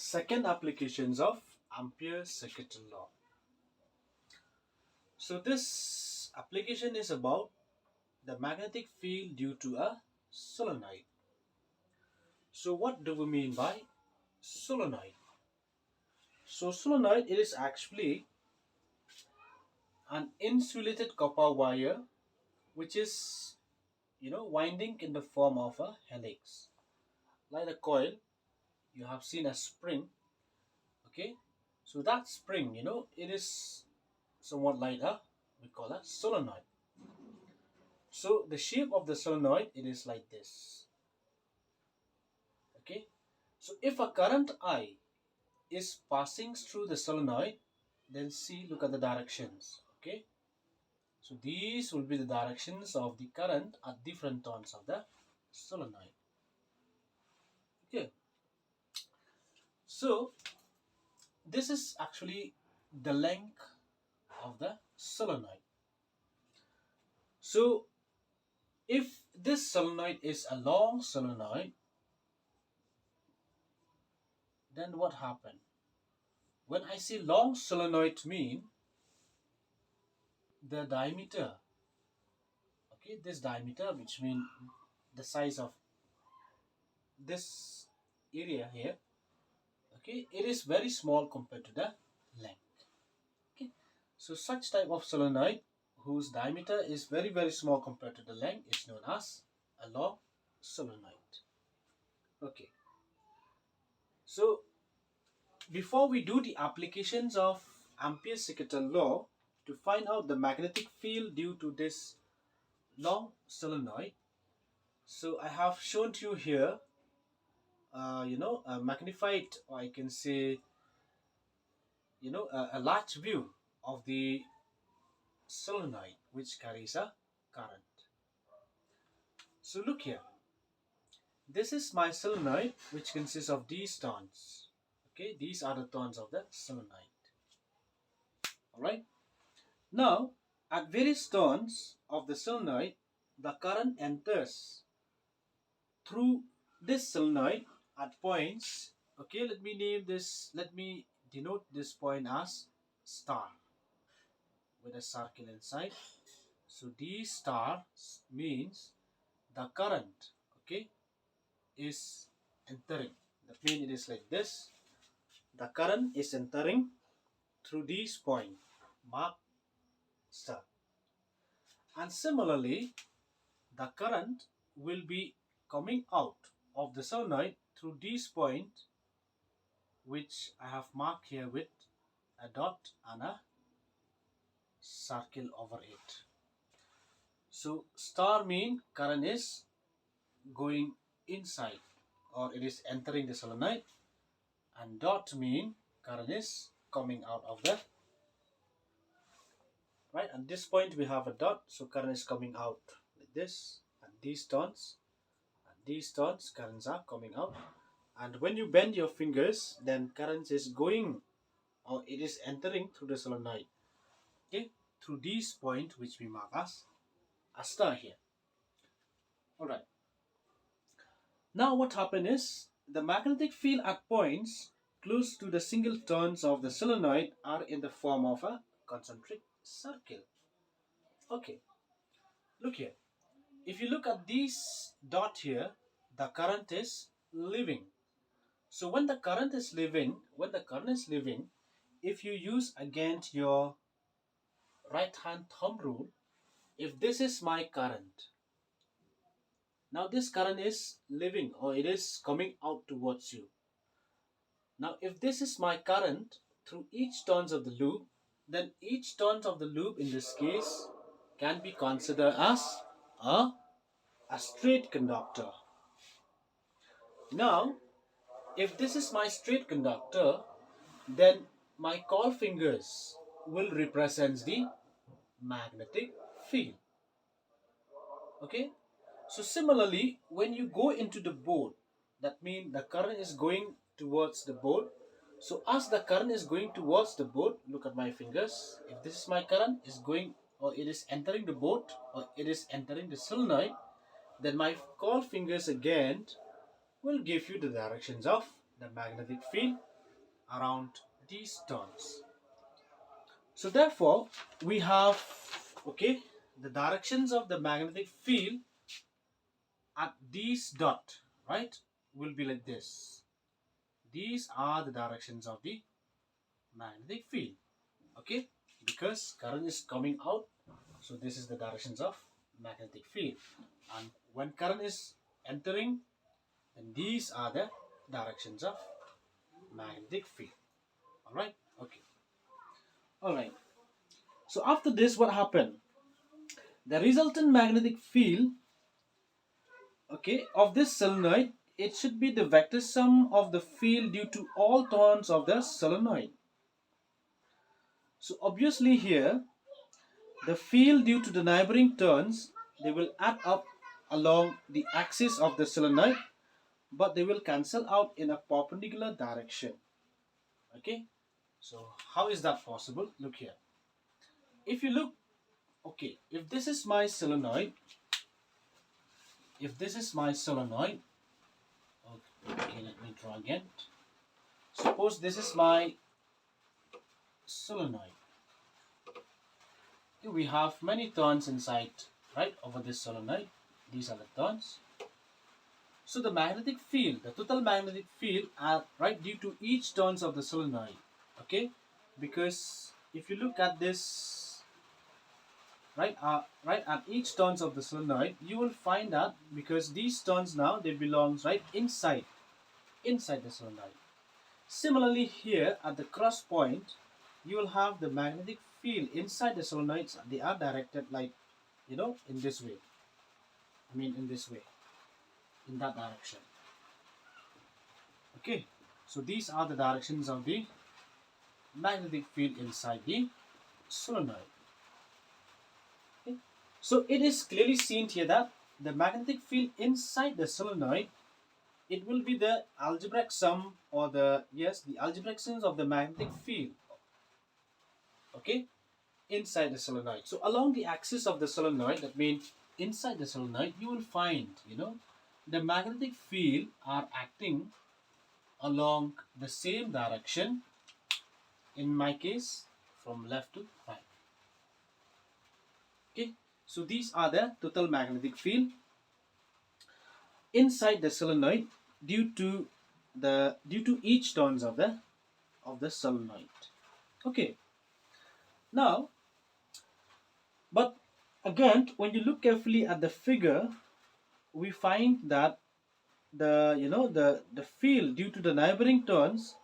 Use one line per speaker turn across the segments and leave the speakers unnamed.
Second applications of Ampere's second law. So this application is about the magnetic field due to a solenoid. So what do we mean by solenoid? So solenoid, it is actually an insulated copper wire which is winding in the form of a helix. Like a coil, you have seen a spring. Okay, so that spring, it is somewhat like we call a solenoid. So the shape of the solenoid, it is like this. Okay, so if a current I is passing through the solenoid, then see, look at the directions. Okay, so these will be the directions of the current at different turns of the solenoid. Okay, so this is actually the length of the solenoid. So if this solenoid is a long solenoid, then what happened? When I say long solenoid mean the diameter, okay, this diameter, which means the size of this area here, okay, it is very small compared to the length. Okay, so such type of solenoid whose diameter is very small compared to the length is known as a long solenoid. Okay, so before we do the applications of Ampere's second law to find out the magnetic field due to this long solenoid, so I have shown to you here a magnified, or I can say a large view of the solenoid which carries a current. So look here, this is my solenoid which consists of these turns. Okay, these are the turns of the solenoid. Alright, now at various turns of the solenoid, the current enters through this solenoid at points. Okay, let me denote this point as star with a circle inside. So these stars means the current, okay, is entering. That means it is like this. The current is entering through these point marked star. And similarly, the current will be coming out of the solenoid through this point which I have marked here with a dot and a circle over it. So star mean current is going inside or it is entering the solenoid, and dot mean current is coming out of the right. At this point we have a dot, so current is coming out like this, and these turns currents are coming out. And when you bend your fingers, then current is going or it is entering through the solenoid, okay, through this point which we mark as a star here. Alright, now what happened is the magnetic field at points close to the single turns of the solenoid are in the form of a concentric circle. Okay, look here, if you look at this dot here, the current is leaving. So when the current is leaving, if you use again your right hand thumb rule, if this is my current, now this current is leaving or it is coming out towards you. Now if this is my current through each turns of the loop, then each turns of the loop in this case can be considered as a straight conductor. Now if this is my straight conductor, then my call fingers will represent the magnetic field. Okay, so similarly when you go into the board, that means the current is going towards the board. So as the current is going towards the board, look at my fingers, if this is my current is going or it is entering the board or it is entering the solenoid, then my call fingers again will give you the directions of the magnetic field around these turns. So therefore, we have, okay, the directions of the magnetic field at these dot, right, will be like this. These are the directions of the magnetic field, okay, because current is coming out, so this is the directions of magnetic field. And when current is entering, then these are the directions of magnetic field. All right, okay, all right. So after this, what happened? The resultant magnetic field, okay, of this solenoid, it should be the vector sum of the field due to all turns of the solenoid. So obviously here, the field due to the neighboring turns, they will add up along the axis of the solenoid, but they will cancel out in a perpendicular direction. Okay, so how is that possible? Look here. If you look, okay, if this is my solenoid, okay, let me draw again. Suppose this is my solenoid. Okay, we have many turns inside, right, over this solenoid. These are the turns. So the magnetic field, the total magnetic field are right due to each turns of the solenoid. Okay, because if you look at this, right at each turns of the solenoid, you will find that because these turns now they belongs right inside the solenoid. Similarly here at the cross point, you will have the magnetic field inside the solenoids. They are directed like, you know, in this way. I mean in this way, in that direction. Okay, so these are the directions of the magnetic field inside the solenoid. Okay. So it is clearly seen here that the magnetic field inside the solenoid, it will be the algebraic sum, or the algebraic sums of the magnetic field, okay, inside the solenoid. So along the axis of the solenoid, that means inside the solenoid, you will find, you know, the magnetic field are acting along the same direction, in my case from left to right. Okay, so these are the total magnetic field inside the solenoid due to each turns of the solenoid. Okay, now, but again, when you look carefully at the figure, we find that the field due to the neighboring turns,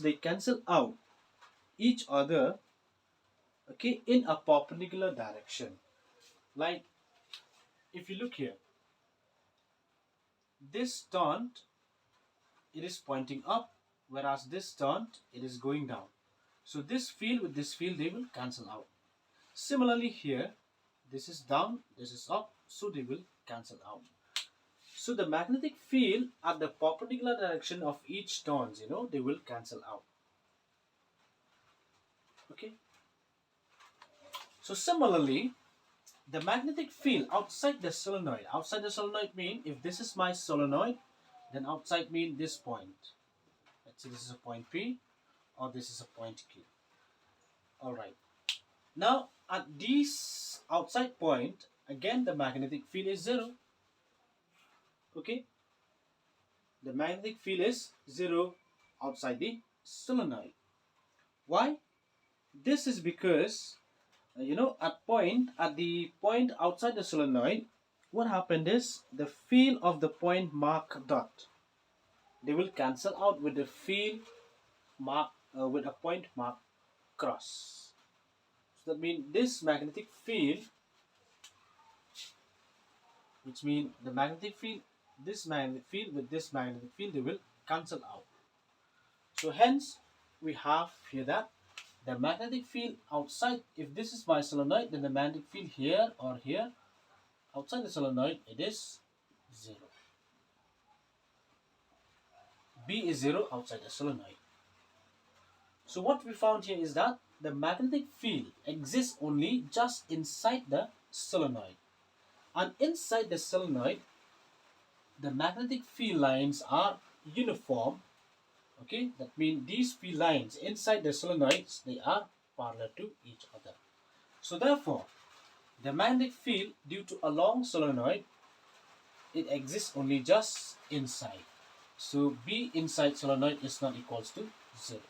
they cancel out each other, okay, in a perpendicular direction. Like if you look here, this turn, it is pointing up, whereas this turn, it is going down. So this field with this field, they will cancel out. Similarly here, this is down, this is up, so they will cancel out. So the magnetic field at the perpendicular direction of each turns, you know, they will cancel out. Okay. So similarly, the magnetic field outside the solenoid. Outside the solenoid mean, if this is my solenoid, then outside mean this point. Let's say this is a point P, or this is a point Q. Alright. Now at this outside point, again the magnetic field is 0. Okay. The magnetic field is 0 outside the solenoid. Why? This is because at the point outside the solenoid, what happened is the field of the point mark dot, they will cancel out with the field mark with a point mark cross. So that means this magnetic field, which means the magnetic field, this magnetic field with this magnetic field, they will cancel out. So hence we have here that the magnetic field outside, if this is my solenoid, then the magnetic field here or here outside the solenoid, it is 0. B is 0 outside the solenoid. So what we found here is that the magnetic field exists only just inside the solenoid. And inside the solenoid, the magnetic field lines are uniform, okay, that means these field lines inside the solenoids, they are parallel to each other. So therefore, the magnetic field due to a long solenoid, it exists only just inside. So B inside solenoid is not equals to 0.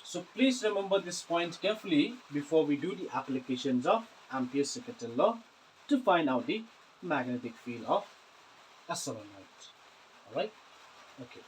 So please remember this point carefully before we do the applications of Ampere's second law to find out the magnetic field of a solenoid. Alright? Okay.